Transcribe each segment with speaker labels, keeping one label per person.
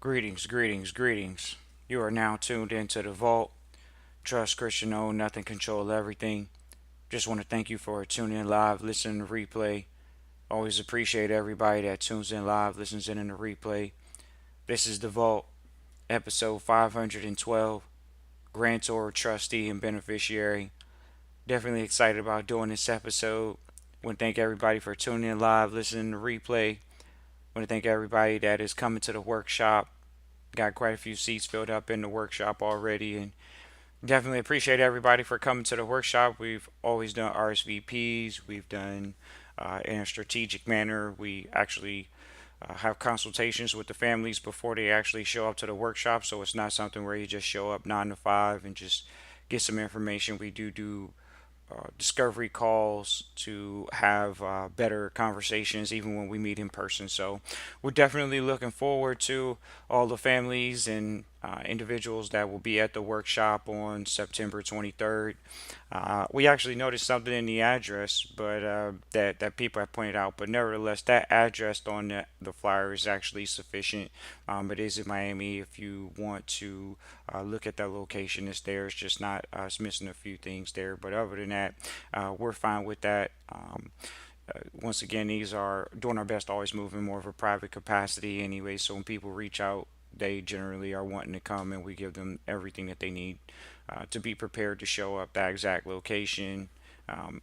Speaker 1: Greetings, greetings, greetings. You are now tuned into the Vault. Trust Christian own, nothing control everything. Just want to thank you for tuning in live, listening to replay. Always appreciate everybody that tunes in live, listens in the replay. This is the Vault, episode 512. Grantor, Trustee, and Beneficiary. Definitely excited about doing this episode. Want to thank everybody for tuning in live, listening to replay. Want to thank everybody that is coming to the workshop. Got quite a few seats filled up in the workshop already, and definitely appreciate everybody for coming to the workshop. We've always done RSVPs. We've done in a strategic manner. We actually have consultations with the families before they actually show up to the workshop. So it's not something where you just show up 9 to 5 and just get some information. We do discovery calls to have better conversations even when we meet in person. So we're definitely looking forward to all the families and individuals that will be at the workshop on September 23rd. We actually noticed something in the address, but that people have pointed out. But nevertheless, that address on the flyer is actually sufficient. It is in Miami. If you want to look at that location, it's there. It's just not it's missing a few things there. But other than that, we're fine with that. Once again, these are doing our best, always moving more of a private capacity anyway. So when people reach out, they generally are wanting to come, and we give them everything that they need to be prepared to show up, that exact location,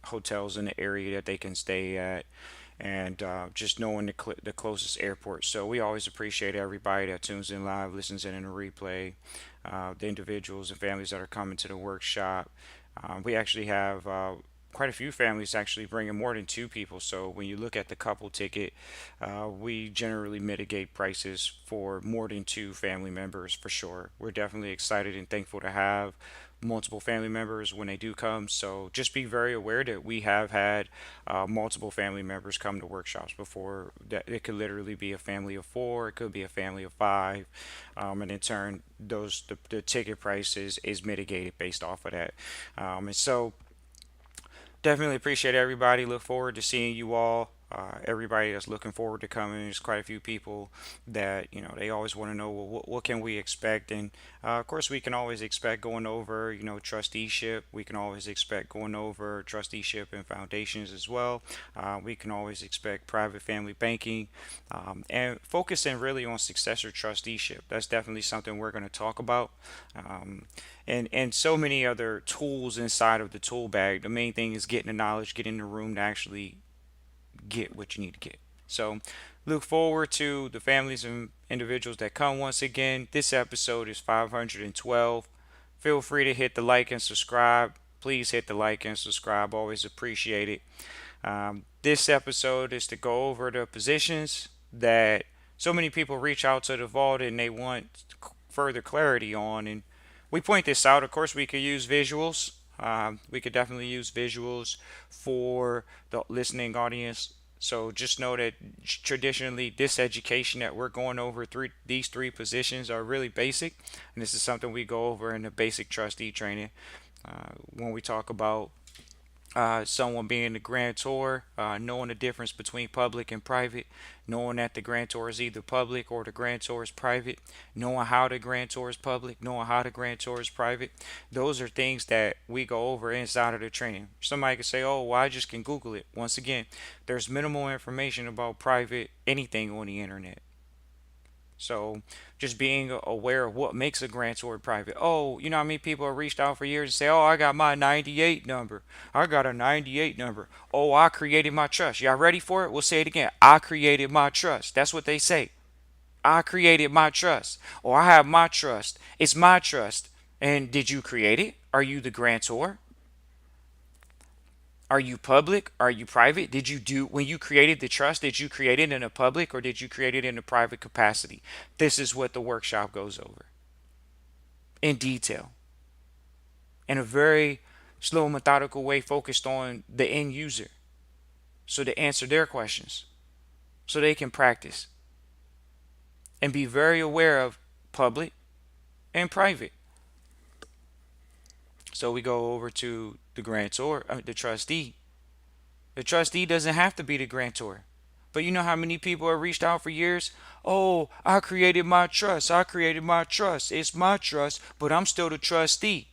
Speaker 1: hotels in the area that they can stay at, and just knowing the closest airport. So we always appreciate everybody that tunes in live, listens in a replay, the individuals and families that are coming to the workshop. We actually have quite a few families actually bringing more than two people. So when you look at the couple ticket, we generally mitigate prices for more than two family members for sure. We're definitely excited and thankful to have multiple family members when they do come. So just be very aware that we have had multiple family members come to workshops before. That it could literally be a family of four, it could be a family of five, and in turn, the ticket price is mitigated based off of that. And so definitely appreciate everybody. Look forward to seeing you all. Everybody that's looking forward to coming. There's quite a few people that they always want to know, well, what can we expect, and of course we can always expect going over trusteeship. We can always expect going over trusteeship and foundations as well. We can always expect private family banking, and focusing really on successor trusteeship. That's definitely something we're going to talk about. Um, and so many other tools inside of the tool bag. The main thing is getting the knowledge, getting in the room to actually get what you need to get. So look forward to the families and individuals that come once again. This episode is 512. Feel free to hit the like and subscribe. Please hit the like and subscribe. Always appreciate it. This episode is to go over the positions that so many people reach out to the vault and they want further clarity on. And we point this out. Of course, we could use visuals. We could definitely use visuals for the listening audience. So just know that traditionally, this education that we're going over these three positions are really basic, and this is something we go over in the basic trustee training. When we talk about someone being the grantor, knowing the difference between public and private, knowing that the grantor is either public or the grantor is private, knowing how the grantor is public, knowing how the grantor is private. Those are things that we go over inside of the training. Somebody could say, oh, well, I just can Google it. Once again, there's minimal information about private anything on the internet. So just being aware of what makes a grantor private. Oh, you know how many people have reached out for years and say, oh, I got my 98 number. I got a 98 number. Oh, I created my trust. Y'all ready for it? We'll say it again. I created my trust. That's what they say. I created my trust. Or I have my trust. It's my trust. And did you create it? Are you the grantor? Are you public? Are you private? Did you do, when you created the trust, did you create it in a public or did you create it in a private capacity? This is what the workshop goes over in detail in a very slow, methodical way focused on the end user so to answer their questions so they can practice and be very aware of public and private. So we go over to the grantor, the trustee. The trustee doesn't have to be the grantor, But you know how many people have reached out for years? Oh, I created my trust. I created my trust. It's my trust, but I'm still the trustee.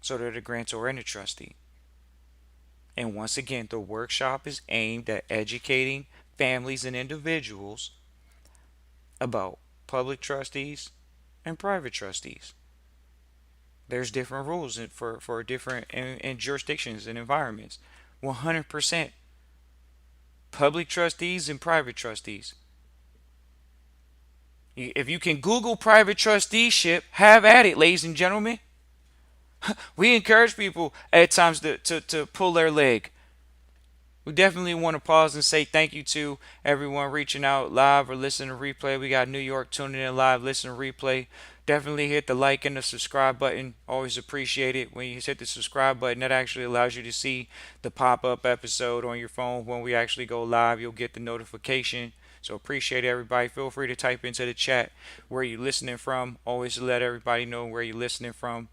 Speaker 1: So they're the grantor and the trustee. And once again, the workshop is aimed at educating families and individuals about public trustees and private trustees. There's different rules for different in jurisdictions and environments. 100% public trustees and private trustees. If you can Google private trusteeship, have at it, ladies and gentlemen. We encourage people at times to pull their leg. We definitely want to pause and say thank you to everyone reaching out live or listening to replay. We got New York tuning in live, listening to replay. Definitely hit the like and the subscribe button. Always appreciate it when you hit the subscribe button. That actually allows you to see the pop-up episode on your phone when we actually go live. You'll get the notification. So appreciate everybody. Feel free to type into the chat where you're listening from. Always let everybody know where you're listening from.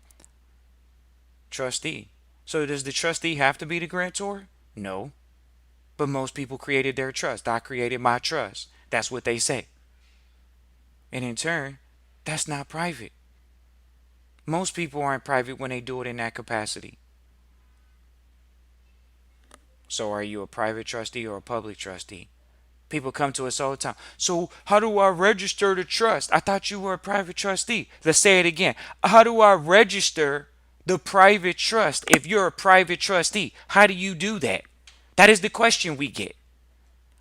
Speaker 1: Trustee. So does the trustee have to be the grantor? No. But most people created their trust. I created my trust. That's what they say. And in turn, that's not private. Most people aren't private when they do it in that capacity. So are you a private trustee or a public trustee? People come to us all the time. So how do I register the trust? I thought you were a private trustee. Let's say it again. How do I register the private trust if you're a private trustee? How do you do that? That is the question we get.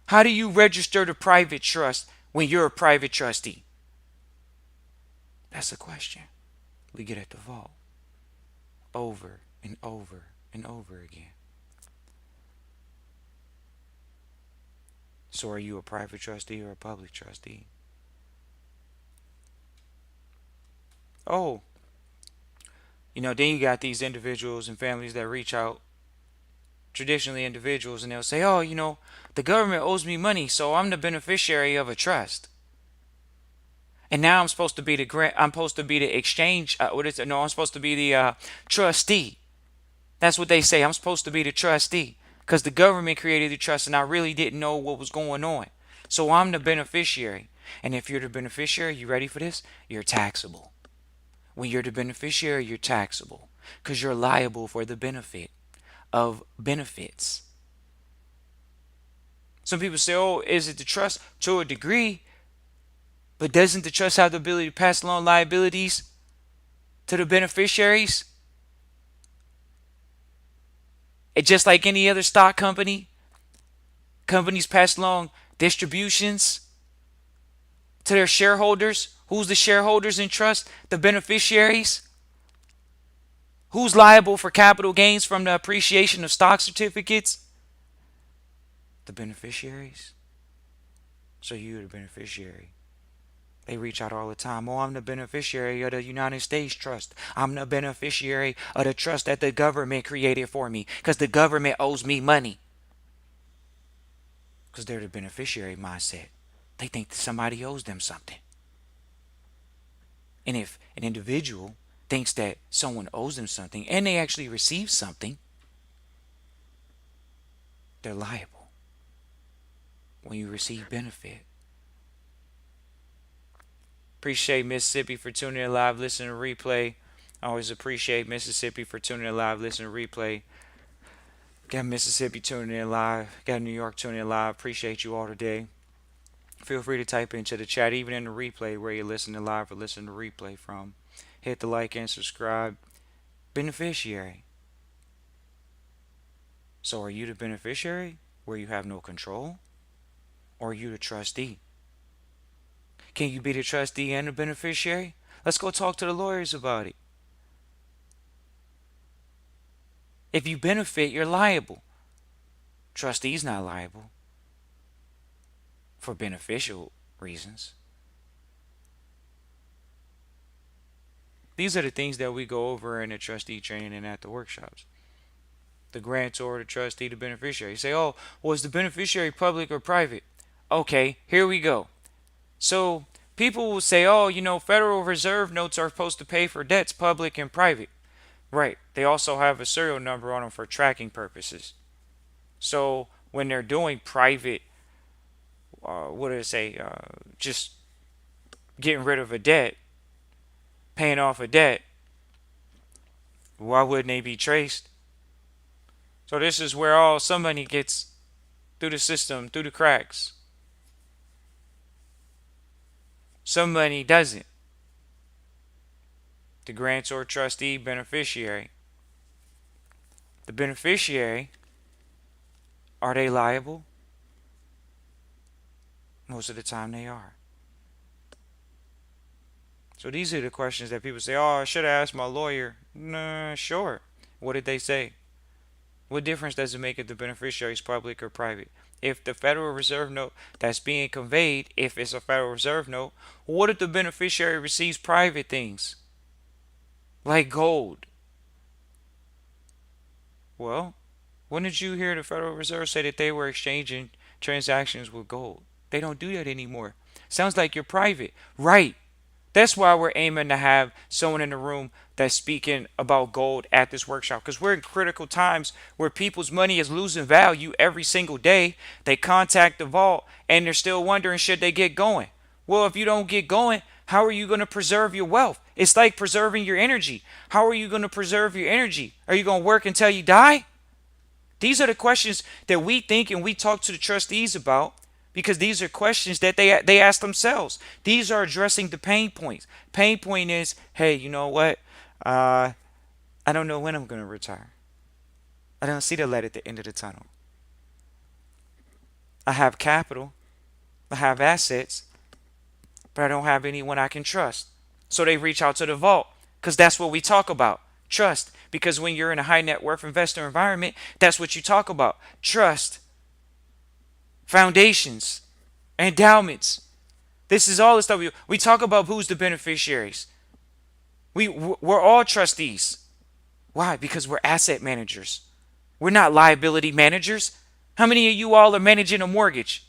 Speaker 1: How do you register the private trust when you're a private trustee? That's a question we get at the vault over and over and over again. So are you a private trustee or a public trustee? Oh, then you got these individuals and families that reach out, traditionally individuals, and they'll say, oh, the government owes me money, so I'm the beneficiary of a trust. And now I'm supposed to be the grant. I'm supposed to be the exchange. What is it? No, I'm supposed to be the trustee. That's what they say. I'm supposed to be the trustee because the government created the trust, and I really didn't know what was going on. So I'm the beneficiary. And if you're the beneficiary, you ready for this? You're taxable. When you're the beneficiary, you're taxable because you're liable for the benefit of benefits. Some people say, "Oh, is it the trust?" To a degree. But doesn't the trust have the ability to pass along liabilities to the beneficiaries? It's just like any other stock company. Companies pass along distributions to their shareholders. Who's the shareholders in trust? The beneficiaries. Who's liable for capital gains from the appreciation of stock certificates? The beneficiaries. So you're the beneficiary. They reach out all the time. Oh, I'm the beneficiary of the United States Trust. I'm the beneficiary of the trust that the government created for me because the government owes me money. Because they're the beneficiary mindset. They think that somebody owes them something. And if an individual thinks that someone owes them something and they actually receive something, they're liable when you receive benefit. Appreciate Mississippi for tuning in live, listening to replay. I always appreciate Mississippi for tuning in live, listening to replay. Got Mississippi tuning in live. Got New York tuning in live. Appreciate you all today. Feel free to type into the chat, even in the replay where you're listening live or listening to replay from. Hit the like and subscribe. Beneficiary. So are you the beneficiary where you have no control? Or are you the trustee? Can you be the trustee and the beneficiary? Let's go talk to the lawyers about it. If you benefit, you're liable. Trustee's not liable for beneficial reasons. These are the things that we go over in the trustee training and at the workshops. The grantor, the trustee, the beneficiary. You say, oh, was the beneficiary public or private? Okay, here we go. So people will say, oh, Federal Reserve notes are supposed to pay for debts, public and private. Right. They also have a serial number on them for tracking purposes. So when they're doing private what did it say? Just getting rid of a debt, paying off a debt. Why wouldn't they be traced? So this is where all some money gets through the system, through the cracks. Some money doesn't. The grantor, trustee, beneficiary. The beneficiary, are they liable? Most of the time they are. So these are the questions that people say, oh, I should have asked my lawyer. Nah, sure. What did they say? What difference does it make if the beneficiary is public or private? If the Federal Reserve note that's being conveyed, if it's a Federal Reserve note, what if the beneficiary receives private things like gold? Well, when did you hear the Federal Reserve say that they were exchanging transactions with gold? They don't do that anymore. Sounds like you're private. Right. That's why we're aiming to have someone in the room that's speaking about gold at this workshop, because we're in critical times where people's money is losing value every single day. They contact the vault and they're still wondering, should they get going? Well, if you don't get going, how are you going to preserve your wealth? It's like preserving your energy. How are you going to preserve your energy? Are you going to work until you die? These are the questions that we think and we talk to the trustees about, because these are questions that they ask themselves. These are addressing the pain points. Pain point is, hey, you know what? I don't know when I'm going to retire. I don't see the light at the end of the tunnel. I have capital. I have assets, but I don't have anyone I can trust. So they reach out to the vault, because that's what we talk about. Trust. Because when you're in a high net worth investor environment, that's what you talk about. Trust. Foundations. Endowments. This is all the stuff we talk about. Who's the beneficiaries? We're all trustees. Why? Because we're asset managers. We're not liability managers. How many of you all are managing a mortgage?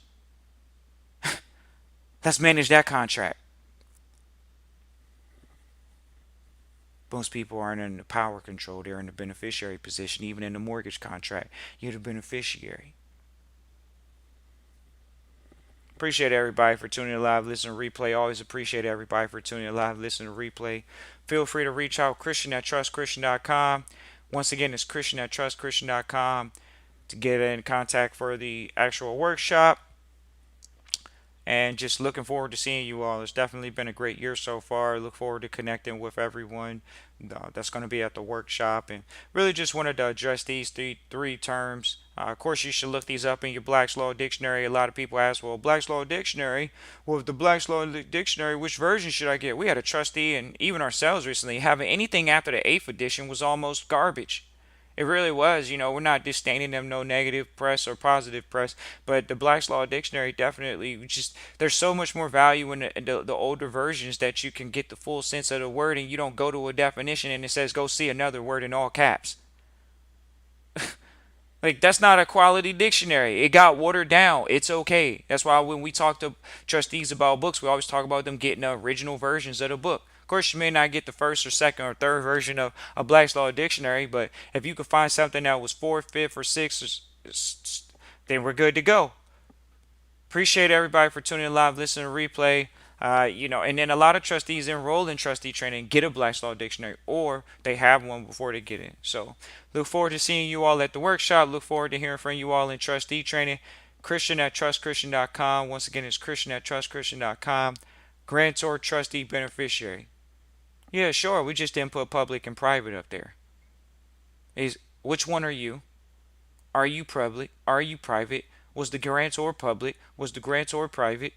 Speaker 1: Let's manage that contract. Most people aren't in the power control. They're in the beneficiary position. Even in the mortgage contract, you're the beneficiary. Appreciate everybody for tuning in live, listen to replay. Always appreciate everybody for tuning in live, listen to replay. Feel free to reach out, Christian at trustchristian.com. Once again, it's Christian at trustchristian.com to get in contact for the actual workshop. And just looking forward to seeing you all. It's definitely been a great year so far. Look forward to connecting with everyone that's going to be at the workshop. And really just wanted to address these three terms. Of course, you should look these up in your Black's Law Dictionary. A lot of people ask, well, Black's Law Dictionary, well, with the Black's Law Dictionary, which version should I get? We had a trustee and even ourselves recently having anything after the 8th edition was almost garbage. It really was. We're not disdaining them, no negative press or positive press, but the Black's Law Dictionary definitely just, there's so much more value in the older versions that you can get the full sense of the word, and you don't go to a definition and it says go see another word in all caps. Like, that's not a quality dictionary. It got watered down. It's okay. That's why when we talk to trustees about books, we always talk about them getting the original versions of the book. Of course, you may not get the first or second or third version of a Black's Law Dictionary, but if you could find something that was fourth, fifth, or sixth, then we're good to go. Appreciate everybody for tuning in live, listening to replay. And then a lot of trustees enroll in trustee training, get a Black's Law Dictionary, or they have one before they get in. So look forward to seeing you all at the workshop. Look forward to hearing from you all in trustee training. Christian at trustchristian.com. Once again, it's Christian at trustchristian.com. Grantor, trustee, beneficiary. Yeah, sure. We just didn't put public and private up there. Which one are you? Are you public? Are you private? Was the grantor public? Was the grantor private?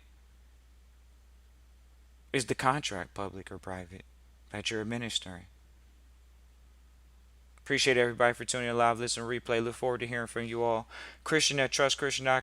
Speaker 1: Is the contract public or private that you're administering? Appreciate everybody for tuning in live, listen, replay. Look forward to hearing from you all. Christian at trustchristian.com.